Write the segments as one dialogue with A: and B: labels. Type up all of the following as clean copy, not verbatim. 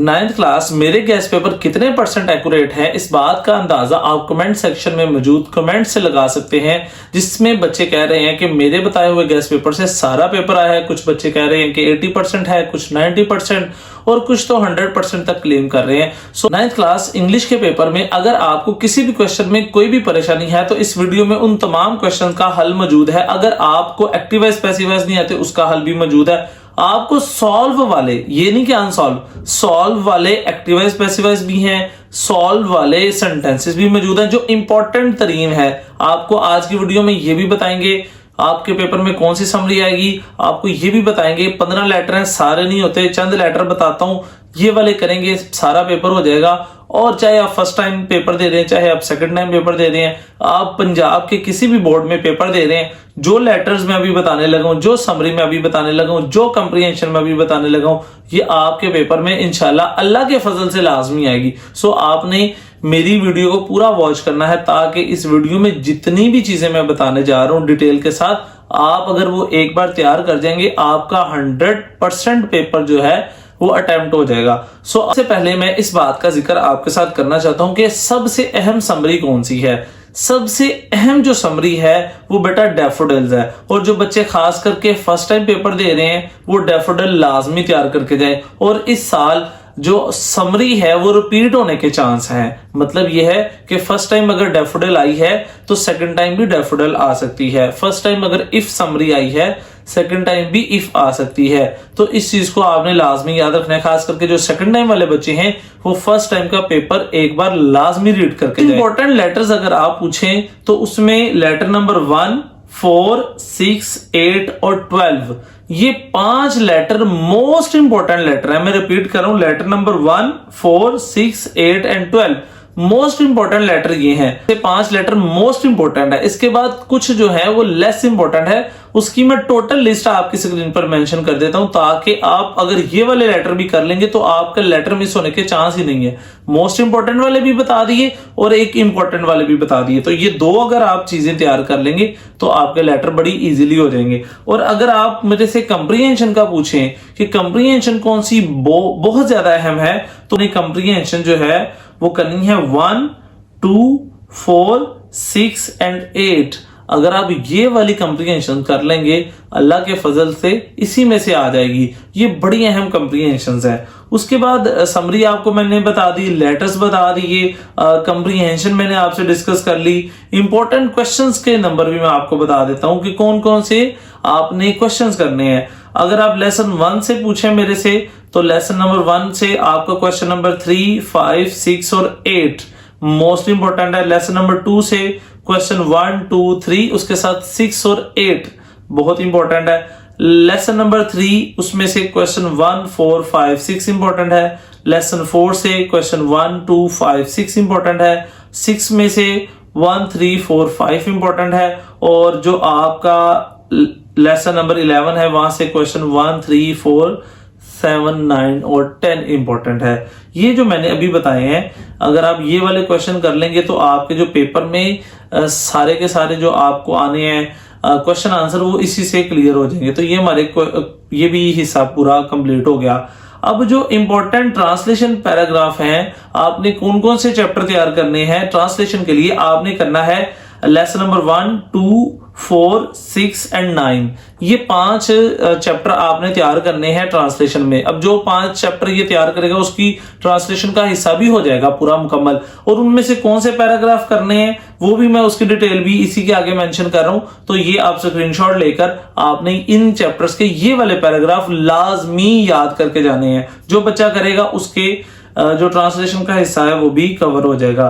A: 9th class मेरे gas paper कितने percent accurate है, इस बात का अंदाजा आप कमेंट सेक्शन में मौजूद कमेंट से लगा सकते हैं, जिसमें बच्चे कह रहे हैं कि मेरे बताए हुए गैस पेपर से सारा पेपर आया है। कुछ बच्चे कह रहे हैं कि 80% है, कुछ 90% और कुछ तो 100% तक क्लेम कर रहे हैं। सो 9th क्लास इंग्लिश के पेपर में अगर आपको किसी भी क्वेश्चन में कोई भी परेशानी है तो इस वीडियो में उन तमाम क्वेश्चन का हल मौजूद है। अगर आपको एक्टिव वाइज पैसिव वाइज नहीं आते उसका हल भी मौजूद है। आपको सॉल्व वाले, ये नहीं कि अनसॉल्व, सॉल्व वाले एक्टिवाइज पैसिवाइज भी हैं, सॉल्व वाले सेंटेंसेस भी मौजूद हैं जो इंपॉर्टेंट तरीन है। आपको आज की वीडियो में ये भी बताएंगे आपके पेपर में कौन सी समरी आएगी, आपको ये भी बताएंगे 15 लेटर हैं, सारे नहीं होते, चंद लेटर बताता हूं, ये वाले करेंगे सारा पेपर हो जाएगा। और चाहे आप फर्स्ट टाइम पेपर दे रहे हैं, चाहे आप सेकंड टाइम पेपर दे रहे हैं, आप पंजाब के किसी भी बोर्ड में पेपर दे रहे हैं, जो लेटर्स मैं अभी बताने लगा हूं, जो समरी में अभी बताने लगा हूं, जो कंप्रीहेंशन में अभी बताने लगा हूं, ये आपके पेपर में इंशाल्लाह अल्लाह के फजल से लाजमी आएगी। सो आपने मेरी वीडियो को पूरा वॉच करना है ताकि इस वीडियो में जितनी भी चीजें मैं बताने जा रहा हूं डिटेल के साथ, आप अगर वो एक बार तैयार कर जाएंगे आपका 100% पेपर जो है वो अटेम्प्ट हो जाएगा। सो सबसे पहले मैं इस बात का जिक्र आपके साथ करना चाहता हूं कि सबसे अहम समरी कौन सी है। सबसे अहम जो समरी है वो बेटा डैफोडिल्स है, और जो बच्चे खास करके फर्स्ट टाइम पेपर दे रहे हैं वो डैफोडिल लाजमी तैयार करके जाएं। और इस साल जो समरी है वो रिपीट होने के चांस हैं। मतलब यह है कि फर्स्ट टाइम अगर डैफोडिल आई है तो सेकंड टाइम भी डैफोडिल आ सकती है। फर्स्ट टाइम अगर इफ समरी आई है सेकंड टाइम भी इफ आ सकती है। तो इस चीज को आपने लाजमी याद रखना है। खास करके जो सेकंड टाइम वाले बच्चे हैं वो फर्स्ट टाइम का पेपर एक बार लाजमी रीड करके जाएं। इंपॉर्टेंट लेटर्स अगर आप पूछें तो उसमें लेटर नंबर 1, 4, 6, 8 और 12, ये 5 लेटर मोस्ट इंपॉर्टेंट लेटर है। मैं रिपीट कर रहा हूं, letter number 1, 4, 6, 8 and 12 most important letter ये हैं। ये 5 लेटर मोस्ट इंपॉर्टेंट है। इसके बाद कुछ जो है वो लेस इंपॉर्टेंट है, उसकी मैं टोटल लिस्ट आपकी स्क्रीन पर मेंशन कर देता हूं ताकि आप अगर ये वाले लेटर भी कर लेंगे तो आपका लेटर मिस होने के चांस ही नहीं है। मोस्ट इंपॉर्टेंट वाले भी बता दिए और एक इंपॉर्टेंट वाले भी बता दिए, तो ये दो अगर आप चीजें तैयार कर लेंगे तो आपके लेटर बड़ी इजीली हो जाएंगे। और अगर आप मेरे से कंप्रीहेंशन का पूछें कि कंप्रीहेंशन कौन सी बहुत ज्यादा अहम है, तो कंप्रीहेंशन जो है वो करनी है 1, 2, 4, 6 एंड 8। अगर आप ये वाली कंप्रीहेंशन कर लेंगे अल्लाह के फजल से इसी में से आ जाएगी। ये बड़ी अहम कंप्रीहेंशंस है। उसके बाद समरी आपको मैंने बता दी, लेटर्स बता दिए, कंप्रीहेंशन मैंने आपसे डिस्कस कर ली। इंपॉर्टेंट क्वेश्चंस के नंबर भी मैं आपको बता देता हूं कि कौन कौन से आपने क्वेश्चंस करने हैं। अगर आप लेसन 1 से पूछें मेरे से तो लेसन नंबर 1 से आपका क्वेश्चन नंबर 3, 5, 6 और 8 मोस्ट इंपॉर्टेंट है। लेसन नंबर 2 से क्वेश्चन 1, 2, 3 उसके साथ 6 और 8 बहुत इंपॉर्टेंट है। लेसन नंबर 3 उसमें से क्वेश्चन 1, 4, 5, 6 इंपॉर्टेंट है। लेसन 4 से क्वेश्चन 1, 2, 5, 6 इंपॉर्टेंट है। 6 में से 1, 3, 4, 5 इंपॉर्टेंट है। और जो आपका लेसन नंबर 11 है वहां से क्वेश्चन 1, 3, 4, 7, 9 और 10 इंपॉर्टेंट है। ये जो मैंने अभी बताए हैं अगर आप ये वाले क्वेश्चन कर लेंगे तो आपके जो पेपर में सारे के सारे जो आपको आने हैं क्वेश्चन आंसर वो इसी से क्लियर हो जाएंगे। तो ये हमारे ये भी हिस्सा पूरा कंप्लीट हो गया। अब जो इंपॉर्टेंट ट्रांसलेशन पैराग्राफ हैं आपने कौन कौन से चैप्टर तैयार करने हैं ट्रांसलेशन के लिए, आपने करना है लेसन नंबर 1, 2, 4, 6 एंड 9। ये 5 चैप्टर आपने तैयार करने हैं ट्रांसलेशन में। अब जो 5 चैप्टर ये तैयार करेगा उसकी ट्रांसलेशन का हिस्सा भी हो जाएगा पूरा मुकम्मल। और उनमें से कौन से पैराग्राफ करने हैं वो भी मैं उसकी डिटेल भी इसी के आगे मेंशन कर रहा हूं। तो ये आप स्क्रीनशॉट लेकर आपने इन चैप्टर्स के ये वाले पैराग्राफ लाजमी याद करके जाने हैं। जो बच्चा करेगा उसके जो ट्रांसलेशन का हिस्सा है वो भी कवर हो जाएगा।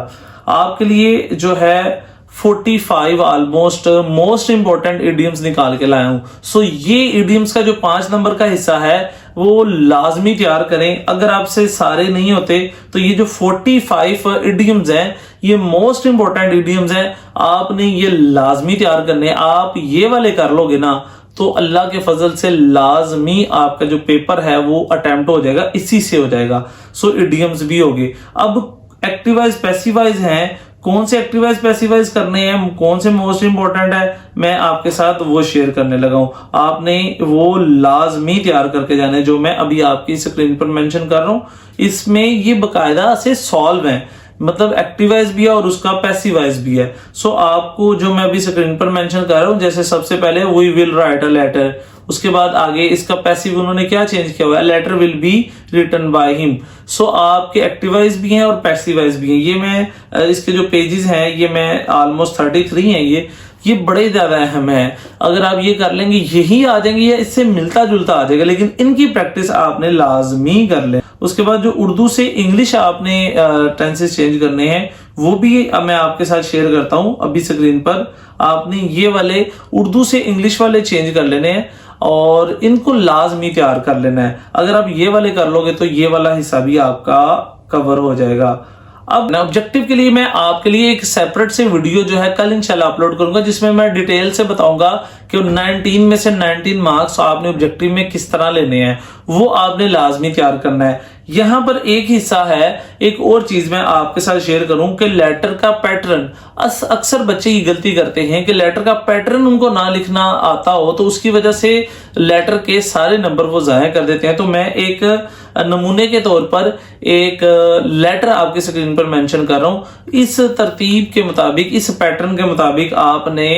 A: आपके लिए जो है 45 ऑलमोस्ट मोस्ट इंपॉर्टेंट इडियम्स निकाल के लाया हूं। सो ये इडियम्स का जो 5 नंबर का हिस्सा है वो लाजमी तैयार करें। अगर आपसे सारे नहीं होते तो ये जो 45 इडियम्स हैं ये मोस्ट इंपॉर्टेंट इडियम्स हैं, आपने ये लाजमी तैयार करने। आप ये वाले कर लोगे ना तो अल्लाह के फजल से लाजमी आपका जो पेपर है वो अटेम्प्ट हो जाएगा, इसी से हो जाएगा। सो इडियम्स भी होंगे। अब एक्टिवाइज पैसिवाइज हैं कौन से एक्टिवाइज पैसिवाइज करने हैं, कौन से मोस्ट इंपॉर्टेंट है, मैं आपके साथ वो शेयर करने लगा हूं। आपने वो लाजमी तैयार करके जाना है जो मैं अभी आपकी स्क्रीन पर मेंशन कर रहा हूं। इसमें ये बकायदा से सॉल्व है, मतलब एक्टिवाइज भी है और उसका पैसिवाइज भी है। सो आपको जो मैं अभी स्क्रीन पर मेंशन कर रहा हूं, जैसे सबसे पहले we will write a letter, उसके बाद आगे इसका पैसिव उन्होंने क्या चेंज किया हुआ है, letter will be written by him. So आपके एक्टिवाइज भी हैं और पैसिवाइज भी हैं। ये मैं इसके जो पेजेस हैं ये मैं ऑलमोस्ट 33 हैं, ये बड़े ज्यादा अहम है। अगर आप ये कर लेंगे यही आ जाएंगे या इससे मिलता जुलता आ जाएगा, लेकिन इनकी प्रैक्टिस आपने लाजमी कर ले। उसके बाद जो उर्दू से इंग्लिश आपने टेंसेस चेंज करने हैं वो भी मैं आपके साथ शेयर करता हूं अभी स्क्रीन पर। आपने ये वाले उर्दू से इंग्लिश वाले चेंज कर लेने हैं और इनको लाजमी तैयार कर लेना है। अगर आप ये वाले कर लोगे तो ये वाला हिस्सा भी आपका कवर हो जाएगा। अब ऑब्जेक्टिव के लिए मैं आपके लिए एक सेपरेट से वीडियो जो है कल इंशाल्लाह अपलोड करूंगा, जिसमें मैं डिटेल से बताऊंगा कि 19 में से 19 मार्क्स आपने ऑब्जेक्टिव में किस तरह लेने हैं, वो आपने लाजमी तैयार करना है। यहां पर एक हिस्सा है, एक और चीज मैं आपके साथ शेयर करूं कि लेटर का पैटर्न, अक्सर बच्चे ये गलती करते हैं कि लेटर का पैटर्न उनको ना लिखना आता हो तो उसकी वजह से लेटर के सारे नंबर वो जाया कर देते हैं। तो मैं एक नमूने के तौर पर एक लेटर आपकी स्क्रीन पर मेंशन कर रहा हूं। इस तरतीब के मुताबिक, इस पैटर्न के मुताबिक आपने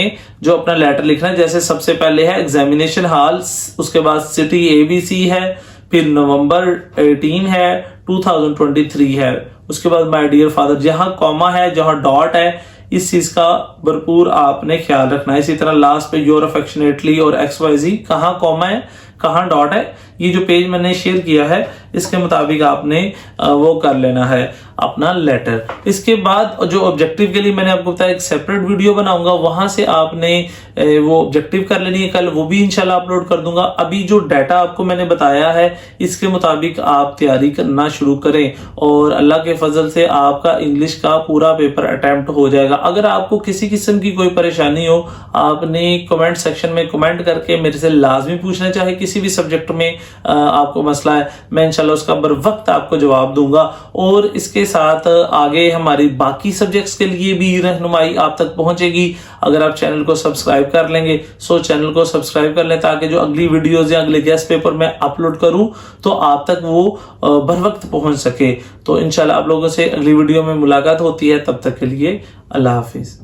A: जो अपना लेटर लिखना है, जैसे सबसे पहले है एग्जामिनेशन हॉल, उसके बाद सिटी ABC है, फिर नवंबर 18 है, 2023 है, उसके बाद माय डियर फादर, जहां कॉमा है जहां डॉट है इस चीज का भरपूर आपने ख्याल रखना है। इसी तरह लास्ट पे योर अफेक्शनेटली और XYZ, कहां कॉमा है कहां डॉट है, ये जो पेज मैंने शेयर किया है इसके मुताबिक आपने वो कर लेना है अपना लेटर। इसके बाद जो ऑब्जेक्टिव के लिए मैंने आपको बताया एक सेपरेट वीडियो बनाऊंगा, वहां से आपने वो ऑब्जेक्टिव कर लेनी है कल, वो भी इंशाल्लाह अपलोड कर दूंगा। अभी जो डाटा आपको मैंने बताया है इसके मुताबिक आप तैयारी करना शुरू करें और अल्लाह के फजल से आपका इंग्लिश का पूरा पेपर अटेम्प्ट हो जाएगा। अगर आपको किसी किस्म की कोई परेशानी हो, आपने कमेंट सेक्शन में कमेंट करके मेरे से लाजमी पूछना, चाहे किसी भी सब्जेक्ट में आपको मसला है, मैं इंशाल्लाह उसका बर वक्त आपको जवाब दूंगा। और इसके साथ आगे हमारी बाकी सब्जेक्ट्स के लिए भी रहनुमाई आप तक पहुंचेगी अगर आप चैनल को सब्सक्राइब कर लेंगे। सो चैनल को सब्सक्राइब कर लें ताकि जो अगली वीडियोस या अगले गेस्ट पेपर मैं अपलोड करूं तो आप तक वो बर वक्त पहुंच सके। तो इंशाल्लाह आप लोगों से अगली वीडियो में मुलाकात होती है, तब तक के लिए अल्लाह हाफिज।